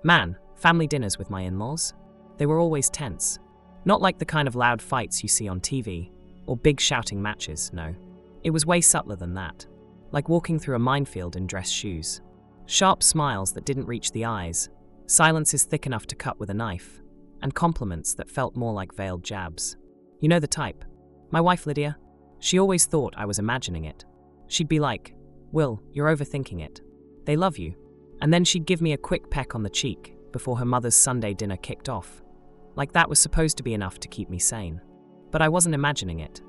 Man, family dinners with my in-laws? They were always tense. Not like the kind of loud fights you see on TV, or big shouting matches, no. It was way subtler than that. Like walking through a minefield in dress shoes. Sharp smiles that didn't reach the eyes, silences thick enough to cut with a knife, and compliments that felt more like veiled jabs. You know the type. My wife Lydia, she always thought I was imagining it. She'd be like, "Will, you're overthinking it. They love you." And then she'd give me a quick peck on the cheek before her mother's Sunday dinner kicked off. Like that was supposed to be enough to keep me sane. But I wasn't imagining it.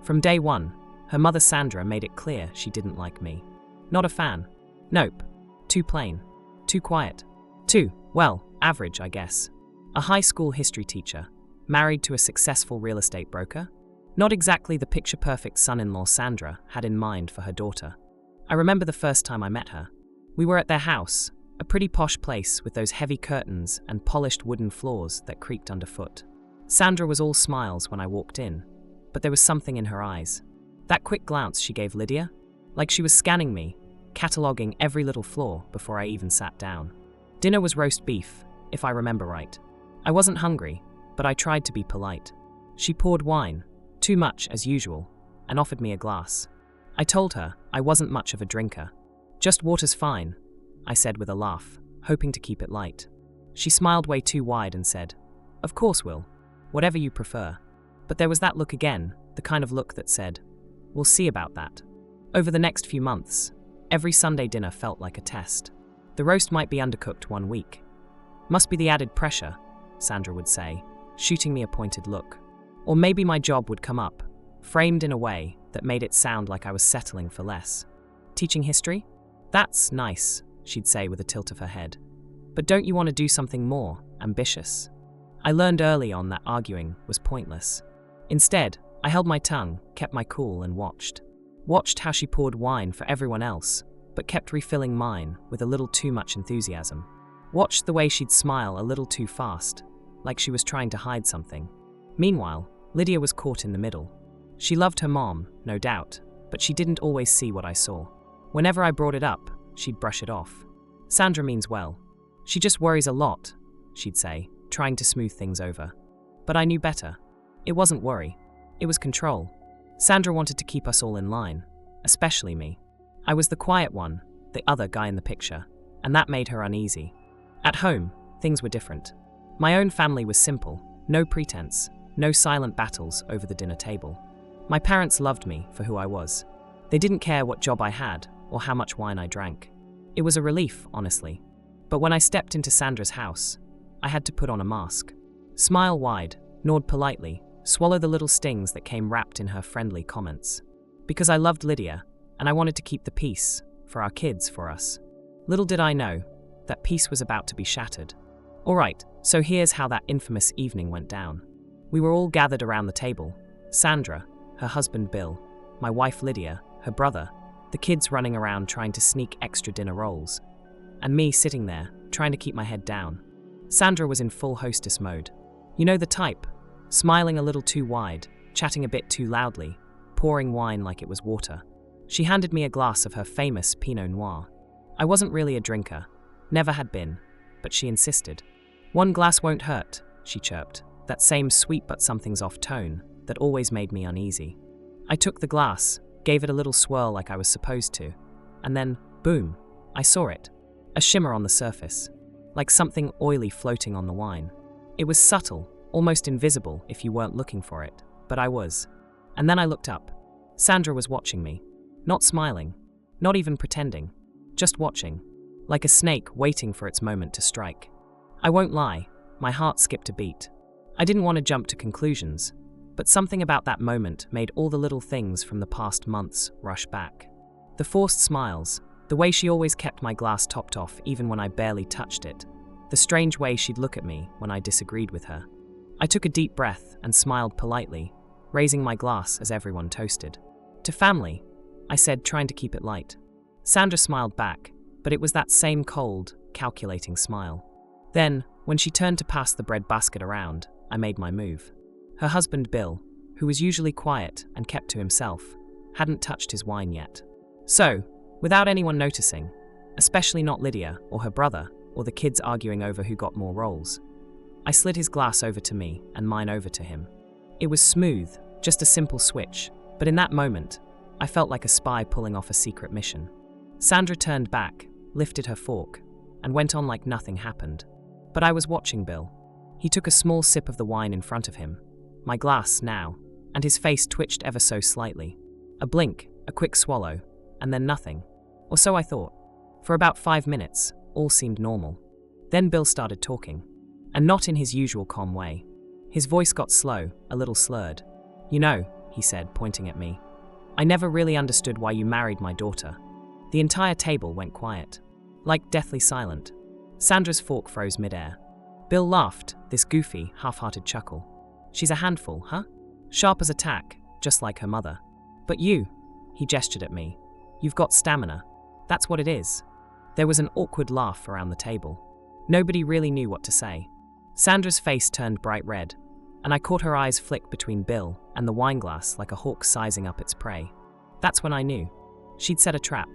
From day one, her mother Sandra made it clear she didn't like me. Not a fan. Nope. Too plain. Too quiet. Too, well, average, I guess. A high school history teacher, married to a successful real estate broker. Not exactly the picture-perfect son-in-law Sandra had in mind for her daughter. I remember the first time I met her. We were at their house, a pretty posh place with those heavy curtains and polished wooden floors that creaked underfoot. Sandra was all smiles when I walked in, but there was something in her eyes. That quick glance she gave Lydia, like she was scanning me, cataloguing every little flaw before I even sat down. Dinner was roast beef, if I remember right. I wasn't hungry, but I tried to be polite. She poured wine, too much as usual, and offered me a glass. I told her I wasn't much of a drinker. "Just water's fine," I said with a laugh, hoping to keep it light. She smiled way too wide and said, "Of course, Will. Whatever you prefer." But there was that look again, the kind of look that said, "We'll see about that." Over the next few months, every Sunday dinner felt like a test. The roast might be undercooked one week. "Must be the added pressure," Sandra would say, shooting me a pointed look. Or maybe my job would come up, framed in a way that made it sound like I was settling for less. "Teaching history? That's nice," she'd say with a tilt of her head. "But don't you want to do something more ambitious?" I learned early on that arguing was pointless. Instead, I held my tongue, kept my cool, and watched. Watched how she poured wine for everyone else, but kept refilling mine with a little too much enthusiasm. Watched the way she'd smile a little too fast, like she was trying to hide something. Meanwhile, Lydia was caught in the middle. She loved her mom, no doubt, but she didn't always see what I saw. Whenever I brought it up, she'd brush it off. "Sandra means well. She just worries a lot," she'd say, trying to smooth things over. But I knew better. It wasn't worry. It was control. Sandra wanted to keep us all in line, especially me. I was the quiet one, the other guy in the picture, and that made her uneasy. At home, things were different. My own family was simple, no pretense, no silent battles over the dinner table. My parents loved me for who I was. They didn't care what job I had or how much wine I drank. It was a relief, honestly. But when I stepped into Sandra's house, I had to put on a mask. Smile wide, nod politely, swallow the little stings that came wrapped in her friendly comments. Because I loved Lydia, and I wanted to keep the peace, for our kids, for us. Little did I know, that peace was about to be shattered. Alright, so here's how that infamous evening went down. We were all gathered around the table. Sandra, her husband Bill, my wife Lydia, her brother, the kids running around trying to sneak extra dinner rolls, and me sitting there, trying to keep my head down. Sandra was in full hostess mode. You know the type, smiling a little too wide, chatting a bit too loudly, pouring wine like it was water. She handed me a glass of her famous Pinot Noir. I wasn't really a drinker, never had been, but she insisted. "One glass won't hurt," she chirped, that same sweet but something's off tone that always made me uneasy. I took the glass, gave it a little swirl like I was supposed to, and then, boom, I saw it. A shimmer on the surface, like something oily floating on the wine. It was subtle, almost invisible if you weren't looking for it, but I was. And then I looked up. Sandra was watching me, not smiling, not even pretending, just watching, like a snake waiting for its moment to strike. I won't lie, my heart skipped a beat. I didn't want to jump to conclusions, but something about that moment made all the little things from the past months rush back. The forced smiles, the way she always kept my glass topped off even when I barely touched it, the strange way she'd look at me when I disagreed with her. I took a deep breath and smiled politely, raising my glass as everyone toasted. "To family," I said, trying to keep it light. Sandra smiled back, but it was that same cold, calculating smile. Then, when she turned to pass the bread basket around, I made my move. Her husband Bill, who was usually quiet and kept to himself, hadn't touched his wine yet. So, without anyone noticing, especially not Lydia or her brother, or the kids arguing over who got more rolls. I slid his glass over to me and mine over to him. It was smooth, just a simple switch, but in that moment, I felt like a spy pulling off a secret mission. Sandra turned back, lifted her fork, and went on like nothing happened. But I was watching Bill. He took a small sip of the wine in front of him, my glass now, and his face twitched ever so slightly. A blink, a quick swallow, and then nothing. Or so I thought. For about 5 minutes, all seemed normal. Then Bill started talking, and not in his usual calm way. His voice got slow, a little slurred. "You know," he said, pointing at me, "I never really understood why you married my daughter." The entire table went quiet, like deathly silent. Sandra's fork froze midair. Bill laughed, this goofy, half-hearted chuckle. "She's a handful, huh? Sharp as a tack, just like her mother. But you," he gestured at me, "you've got stamina. That's what it is." There was an awkward laugh around the table. Nobody really knew what to say. Sandra's face turned bright red, and I caught her eyes flick between Bill and the wineglass like a hawk sizing up its prey. That's when I knew. She'd set a trap,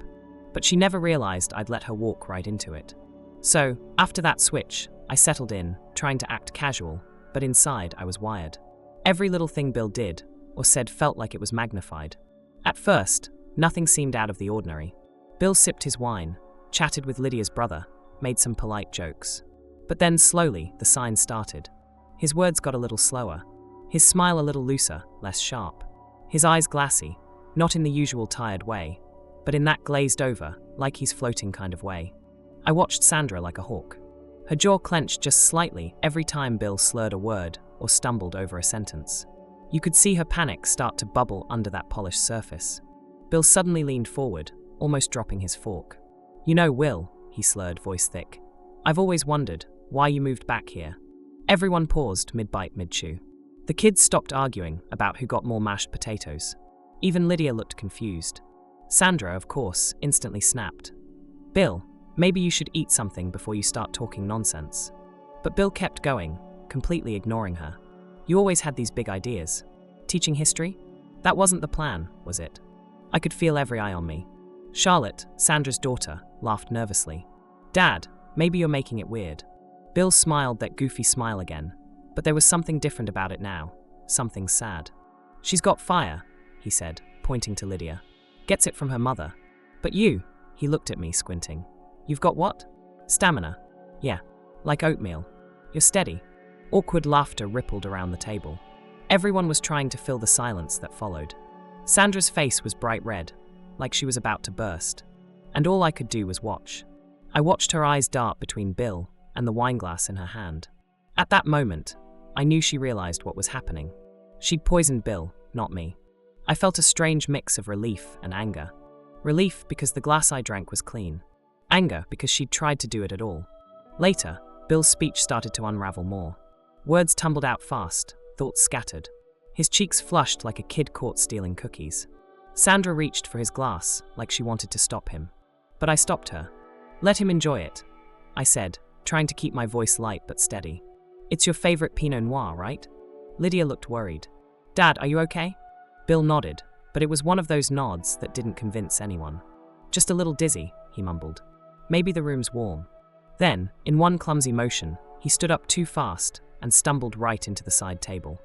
but she never realized I'd let her walk right into it. So, after that switch, I settled in, trying to act casual, but inside I was wired. Every little thing Bill did or said felt like it was magnified. At first, nothing seemed out of the ordinary. Bill sipped his wine, chatted with Lydia's brother, made some polite jokes. But then slowly, the signs started. His words got a little slower, his smile a little looser, less sharp. His eyes glassy, not in the usual tired way, but in that glazed over, like he's floating kind of way. I watched Sandra like a hawk. Her jaw clenched just slightly every time Bill slurred a word or stumbled over a sentence. You could see her panic start to bubble under that polished surface. Bill suddenly leaned forward, almost dropping his fork. "You know, Will," he slurred, voice thick, "I've always wondered why you moved back here." Everyone paused mid-bite, mid-chew. The kids stopped arguing about who got more mashed potatoes. Even Lydia looked confused. Sandra, of course, instantly snapped. "Bill, maybe you should eat something before you start talking nonsense." But Bill kept going, completely ignoring her. "You always had these big ideas. Teaching history? That wasn't the plan, was it?" I could feel every eye on me. Charlotte, Sandra's daughter, laughed nervously. "Dad, maybe you're making it weird." Bill smiled that goofy smile again, but there was something different about it now, something sad. "She's got fire," he said, pointing to Lydia. "Gets it from her mother. But you," he looked at me, squinting. "You've got what?" "Stamina. Yeah, like oatmeal. You're steady." Awkward laughter rippled around the table. Everyone was trying to fill the silence that followed. Sandra's face was bright red, like she was about to burst, and all I could do was watch. I watched her eyes dart between Bill and the wineglass in her hand. At that moment, I knew she realized what was happening. She'd poisoned Bill, not me. I felt a strange mix of relief and anger. Relief because the glass I drank was clean. Anger because she'd tried to do it at all. Later, Bill's speech started to unravel more. Words tumbled out fast, thoughts scattered. His cheeks flushed like a kid caught stealing cookies. Sandra reached for his glass, like she wanted to stop him. But I stopped her. "Let him enjoy it," I said, trying to keep my voice light but steady. "It's your favorite Pinot Noir, right?" Lydia looked worried. "Dad, are you okay?" Bill nodded, but it was one of those nods that didn't convince anyone. "Just a little dizzy," he mumbled. "Maybe the room's warm." Then, in one clumsy motion, he stood up too fast and stumbled right into the side table.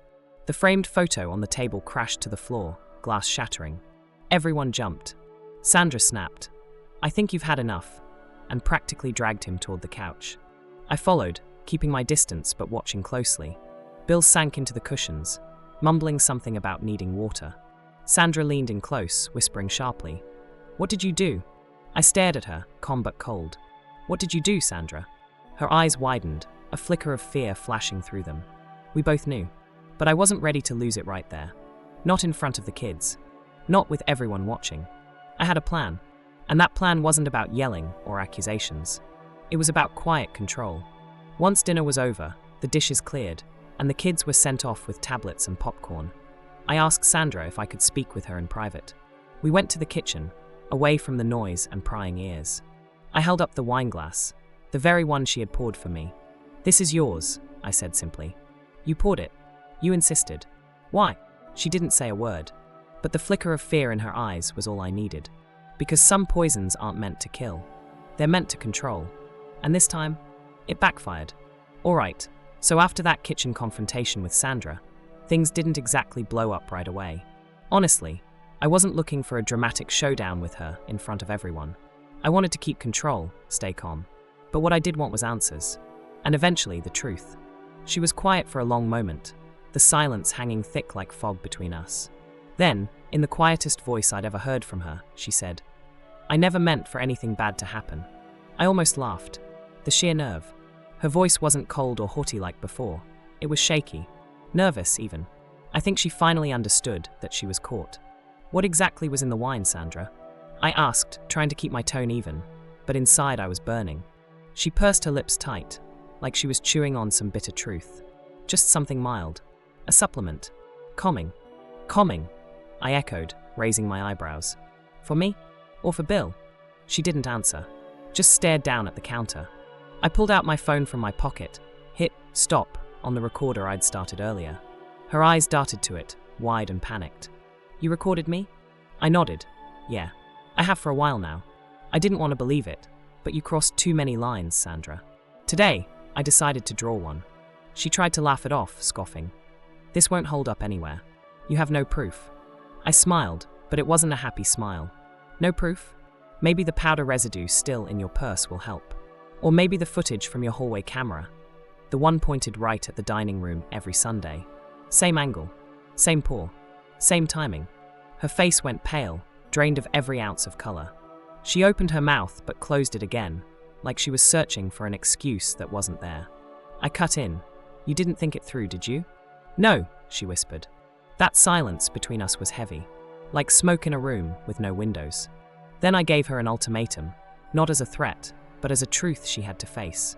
The framed photo on the table crashed to the floor, glass shattering. Everyone jumped. Sandra snapped, "I think you've had enough," and practically dragged him toward the couch. I followed, keeping my distance but watching closely. Bill sank into the cushions, mumbling something about needing water. Sandra leaned in close, whispering sharply, "What did you do?" I stared at her, calm but cold. "What did you do, Sandra?" Her eyes widened, a flicker of fear flashing through them. We both knew. But I wasn't ready to lose it right there. Not in front of the kids. Not with everyone watching. I had a plan. And that plan wasn't about yelling or accusations. It was about quiet control. Once dinner was over, the dishes cleared, and the kids were sent off with tablets and popcorn. I asked Sandra if I could speak with her in private. We went to the kitchen, away from the noise and prying ears. I held up the wineglass, the very one she had poured for me. "This is yours," I said simply. "You poured it. You insisted." "Why?" She didn't say a word, but the flicker of fear in her eyes was all I needed. Because some poisons aren't meant to kill. They're meant to control. And this time, It backfired. Alright, so after that kitchen confrontation with Sandra, things didn't exactly blow up right away. Honestly, I wasn't looking for a dramatic showdown with her in front of everyone. I wanted to keep control, stay calm. But what I did want was answers. And eventually, the truth. She was quiet for a long moment, the silence hanging thick like fog between us. Then, in the quietest voice I'd ever heard from her, she said, "I never meant for anything bad to happen." I almost laughed. The sheer nerve. Her voice wasn't cold or haughty like before. It was shaky. Nervous, even. I think she finally understood that she was caught. "What exactly was in the wine, Sandra?" I asked, trying to keep my tone even, but inside I was burning. She pursed her lips tight, like she was chewing on some bitter truth. Just something mild. A supplement. Calming. Calming, I echoed, raising my eyebrows. For me? Or for Bill? She didn't answer, just stared down at the counter. I pulled out my phone from my pocket, hit stop on the recorder I'd started earlier. Her eyes darted to it, wide and panicked. "You recorded me?" I nodded. "Yeah. I have for a while now. I didn't want to believe it, but you crossed too many lines, Sandra. Today, I decided to draw one." She tried to laugh it off, scoffing. "This won't hold up anywhere. You have no proof." I smiled, but it wasn't a happy smile. "No proof? Maybe the powder residue still in your purse will help. Or maybe the footage from your hallway camera. The one pointed right at the dining room every Sunday. Same angle, same pour, same timing." Her face went pale, drained of every ounce of color. She opened her mouth but closed it again, like she was searching for an excuse that wasn't there. I cut in. "You didn't think it through, did you?" "No," she whispered. That silence between us was heavy, like smoke in a room with no windows. Then I gave her an ultimatum, not as a threat, but as a truth she had to face.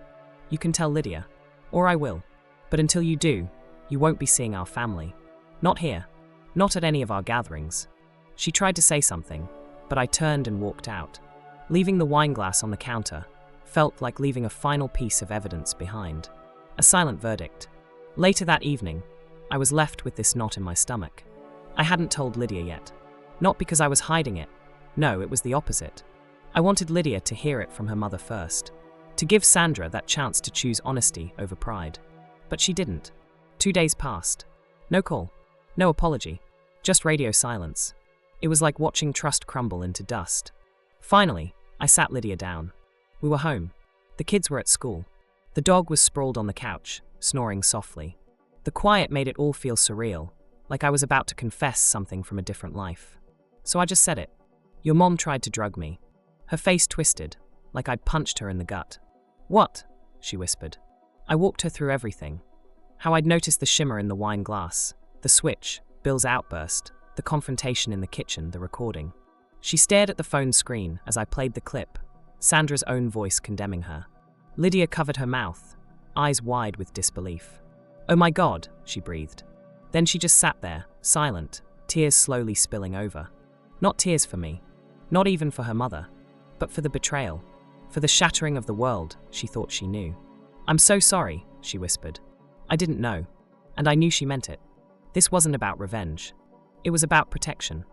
"You can tell Lydia, or I will. But until you do, you won't be seeing our family. Not here. Not at any of our gatherings." She tried to say something, but I turned and walked out. Leaving the wine glass on the counter felt like leaving a final piece of evidence behind. A silent verdict. Later that evening, I was left with this knot in my stomach. I hadn't told Lydia yet. Not because I was hiding it. No, it was the opposite. I wanted Lydia to hear it from her mother first, to give Sandra that chance to choose honesty over pride. But she didn't. 2 days passed. No call. No apology. Just radio silence. It was like watching trust crumble into dust. Finally, I sat Lydia down. We were home. The kids were at school. The dog was sprawled on the couch, snoring softly. The quiet made it all feel surreal, like I was about to confess something from a different life. So I just said it. "Your mom tried to drug me." Her face twisted, like I'd punched her in the gut. "What?" she whispered. I walked her through everything. How I'd noticed the shimmer in the wine glass, the switch, Bill's outburst, the confrontation in the kitchen, the recording. She stared at the phone screen as I played the clip, Sandra's own voice condemning her. Lydia covered her mouth, eyes wide with disbelief. "Oh my God," she breathed. Then she just sat there, silent, tears slowly spilling over. Not tears for me, not even for her mother, but for the betrayal, for the shattering of the world she thought she knew. "I'm so sorry," she whispered. I didn't know, and I knew she meant it. This wasn't about revenge. It was about protection,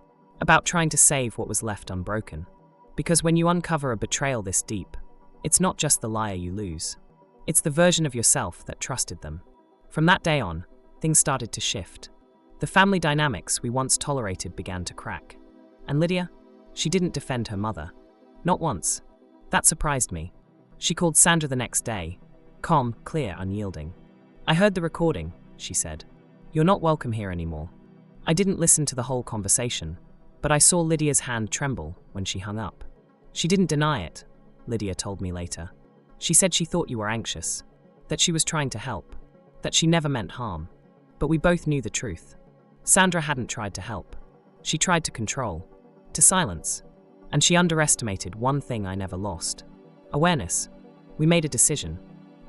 about trying to save what was left unbroken. Because when you uncover a betrayal this deep, it's not just the liar you lose. It's the version of yourself that trusted them. From that day on, things started to shift. The family dynamics we once tolerated began to crack. And Lydia? She didn't defend her mother. Not once. That surprised me. She called Sandra the next day, calm, clear, unyielding. "I heard the recording," she said. "You're not welcome here anymore." I didn't listen to the whole conversation, but I saw Lydia's hand tremble when she hung up. "She didn't deny it," Lydia told me later. "She said she thought you were anxious, that she was trying to help, that she never meant harm. But we both knew the truth. Sandra hadn't tried to help. She tried to control, to silence. And she underestimated one thing I never lost. Awareness. We made a decision.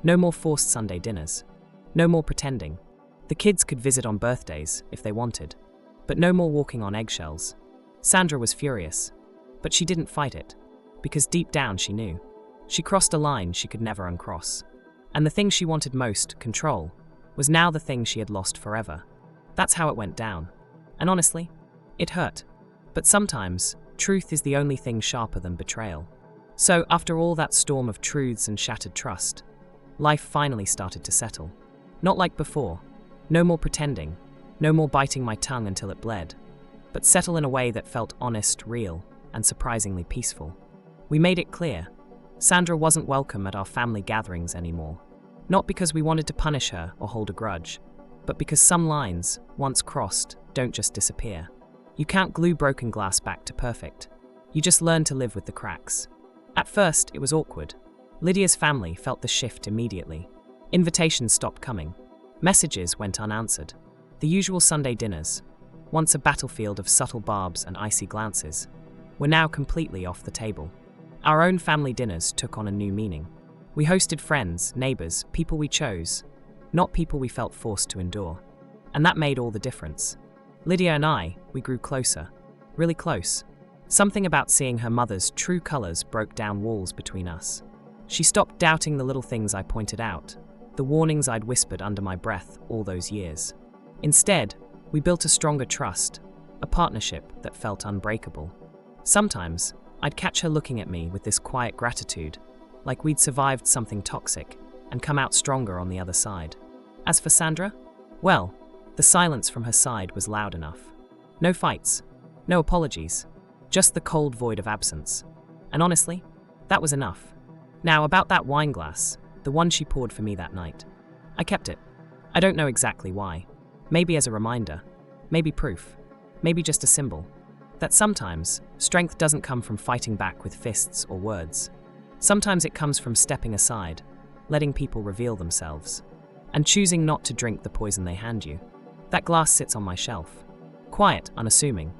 No more forced Sunday dinners. No more pretending. The kids could visit on birthdays if they wanted, but no more walking on eggshells. Sandra was furious, but she didn't fight it, because deep down she knew. She crossed a line she could never uncross. And the thing she wanted most, control, was now the thing she had lost forever. That's how it went down. And honestly, it hurt. But sometimes, truth is the only thing sharper than betrayal. So, after all that storm of truths and shattered trust, Life finally started to settle. Not like before. No more pretending. No more biting my tongue until it bled. But settle in a way that felt honest, real, and surprisingly peaceful. We made it clear. Sandra wasn't welcome at our family gatherings anymore. Not because we wanted to punish her or hold a grudge, but because some lines, once crossed, don't just disappear. You can't glue broken glass back to perfect. You just learn to live with the cracks. At first, it was awkward. Lydia's family felt the shift immediately. Invitations stopped coming. Messages went unanswered. The usual Sunday dinners, once a battlefield of subtle barbs and icy glances, were now completely off the table. Our own family dinners took on a new meaning. We hosted friends, neighbors, people we chose, not people we felt forced to endure. And that made all the difference. Lydia and I, we grew closer. Really close. Something about seeing her mother's true colors broke down walls between us. She stopped doubting the little things I pointed out, the warnings I'd whispered under my breath all those years. Instead, we built a stronger trust, a partnership that felt unbreakable. Sometimes, I'd catch her looking at me with this quiet gratitude, like we'd survived something toxic and come out stronger on the other side. As for Sandra, well, the silence from her side was loud enough. No fights, no apologies, just the cold void of absence. And honestly, that was enough. Now, about that wine glass, the one she poured for me that night. I kept it. I don't know exactly why. Maybe as a reminder, maybe proof, maybe just a symbol, that sometimes strength doesn't come from fighting back with fists or words. Sometimes it comes from stepping aside, letting people reveal themselves, and choosing not to drink the poison they hand you. That glass sits on my shelf, quiet, unassuming,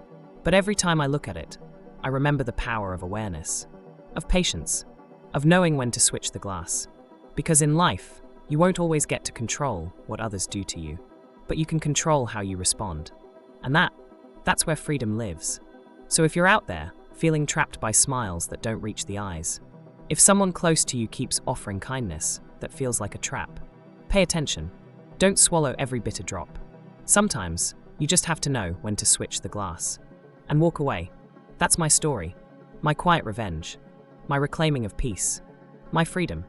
but every time I look at it, I remember the power of awareness, of patience, of knowing when to switch the glass. Because in life, you won't always get to control what others do to you, but you can control how you respond. And that's where freedom lives. So if you're out there, feeling trapped by smiles that don't reach the eyes, if someone close to you keeps offering kindness that feels like a trap, pay attention. Don't swallow every bitter drop. Sometimes, you just have to know when to switch the glass and walk away. That's my story, my quiet revenge, my reclaiming of peace, my freedom.